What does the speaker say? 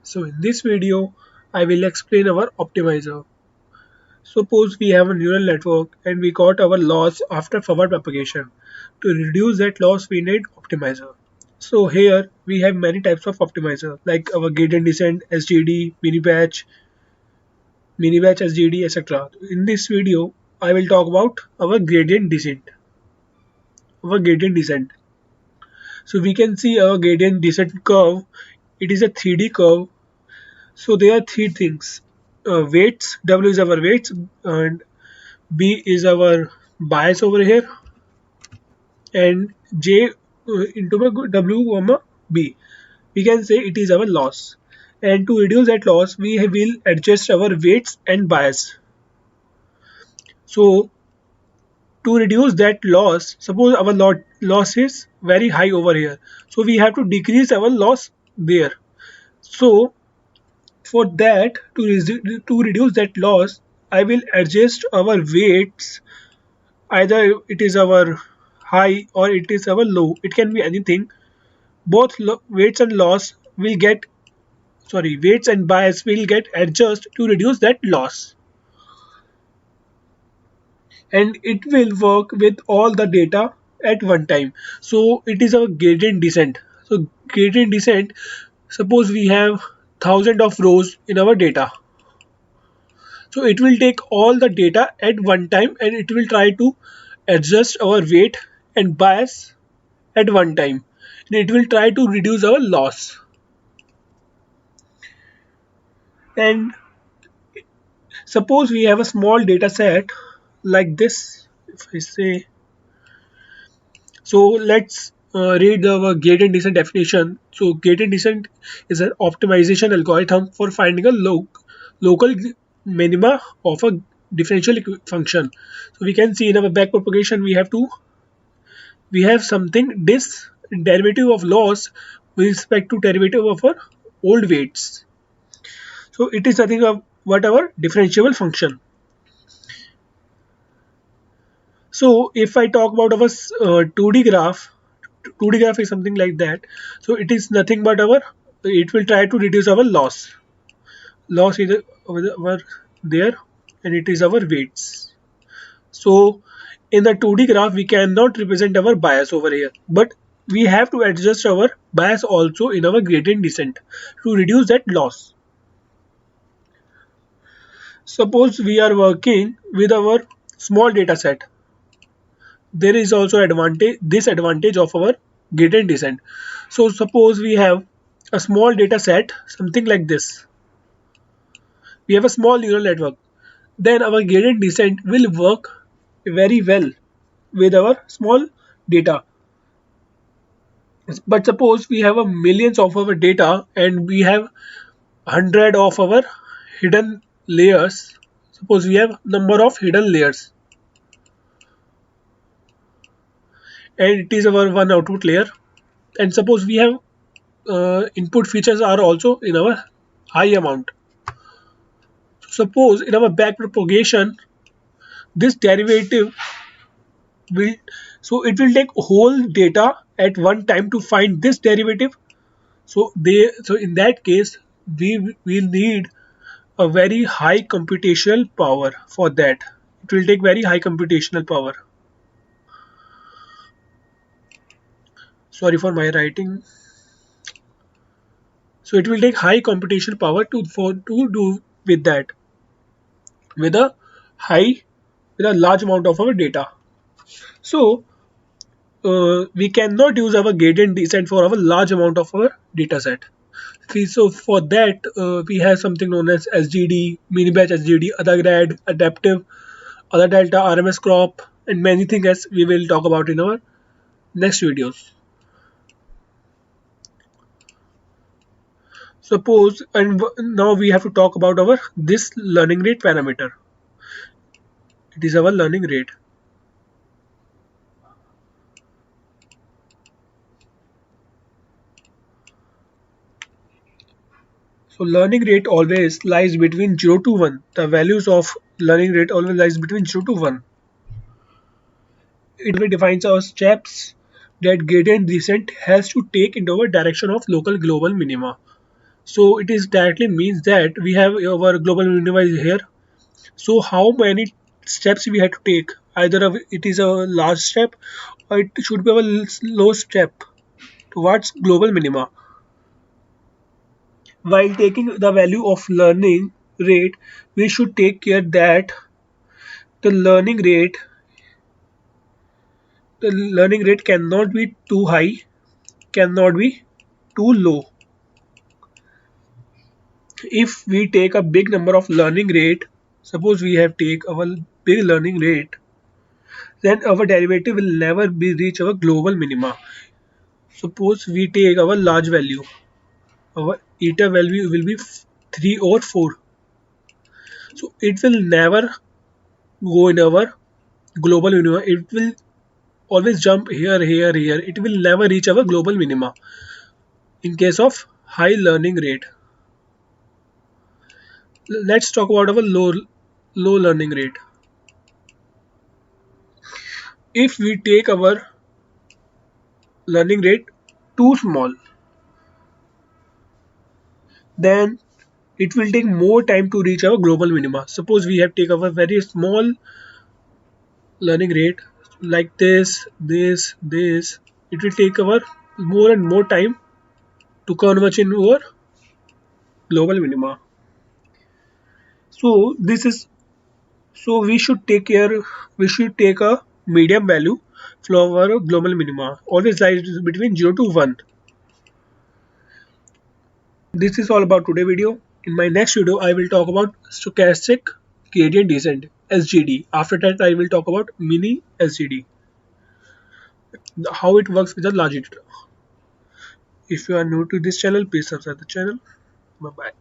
So in this video, I will explain our optimizer. Suppose we have a neural network and we got our loss after forward propagation. To reduce that loss, we need optimizer. So here we have many types of optimizer like our gradient descent, SGD, mini batch SGD, etc. In this video, I will talk about our gradient descent. Our gradient descent. So we can see our gradient descent curve. It is a 3D curve. So there are three things. Weights, W is our weights and B is our bias over here and J into my W comma B. We can say it is our loss. And to reduce that loss, we will adjust our weights and bias. So to reduce that loss, suppose our loss is very high over here. So we have to decrease our loss there. So for that, to reduce that loss, I will adjust our weights. Either it is our high or it is our low. It can be anything. Both weights and loss will get weights and bias will get adjusted to reduce that loss, and it will work with all the data at one time. So it is a gradient descent. So gradient descent, suppose we have thousand of rows in our data. So it will take all the data at one time and it will try to adjust our weight and bias at one time. And it will try to reduce our loss. And suppose we have a small data set like this. If I say, so let's read our gradient descent definition. So gradient descent is an optimization algorithm for finding a local minima of a differential function. So we can see in our back propagation we have something this derivative of loss with respect to derivative of our old weights. So it is nothing of but our differentiable function. So if I talk about our 2D graph, 2D graph is something like that. So it is nothing but it will try to reduce our loss. Loss is our there and it is our weights. So in the 2D graph, we cannot represent our bias over here, but we have to adjust our bias also in our gradient descent to reduce that loss. Suppose we are working with our small data set. There is also disadvantage of our gradient descent. So suppose we have a small data set, something like this. We have a small neural network. Then our gradient descent will work very well with our small data. But suppose we have a millions of our data and we have hundred of our hidden layers. Suppose we have number of hidden layers and it is our one output layer. And suppose we have input features are also in our high amount. Suppose in our back propagation, this derivative will it will take whole data at one time to find this derivative. So in that case, we will need a very high computational power for that. It will take very high computational power. Sorry for my writing. So it will take high computational power to do with that with a high with a large amount of our data. So we cannot use our gradient descent for our large amount of our data set. Okay, so for that we have something known as SGD, mini batch SGD, other grad, adaptive, other delta, RMS crop, and many things as we will talk about in our next videos. Suppose and now we have to talk about our this learning rate parameter. It is our learning rate. So learning rate always lies between 0 to 1. The values of learning rate always lies between 0 to 1. It defines our steps that gradient descent has to take into our direction of local global minima. So it is directly means that we have our global minima is here. So how many steps we have to take? Either it is a large step or it should be a low step towards global minima. While taking the value of learning rate, we should take care that the learning rate the learning rate cannot be too high, cannot be too low. If we take a big number of learning rate, suppose we have take our big learning rate, then our derivative will never be reach our global minima. Suppose we take our large value, our eta value will be 3 or 4. So it will never go in our global minima. It will always jump here, here, here. It will never reach our global minima in case of high learning rate. Let's talk about our low learning rate. If we take our learning rate too small, then it will take more time to reach our global minima. Suppose we have take our very small learning rate like this. It will take our more and more time to converge in our global minima. So this is so we should take care. We should take a medium value for our global minima. Always lies between 0 to 1. This is all about today video. In my next video, I will talk about stochastic gradient descent (SGD). After that, I will talk about mini SGD, how it works with the large data. If you are new to this channel, please subscribe the channel. Bye bye.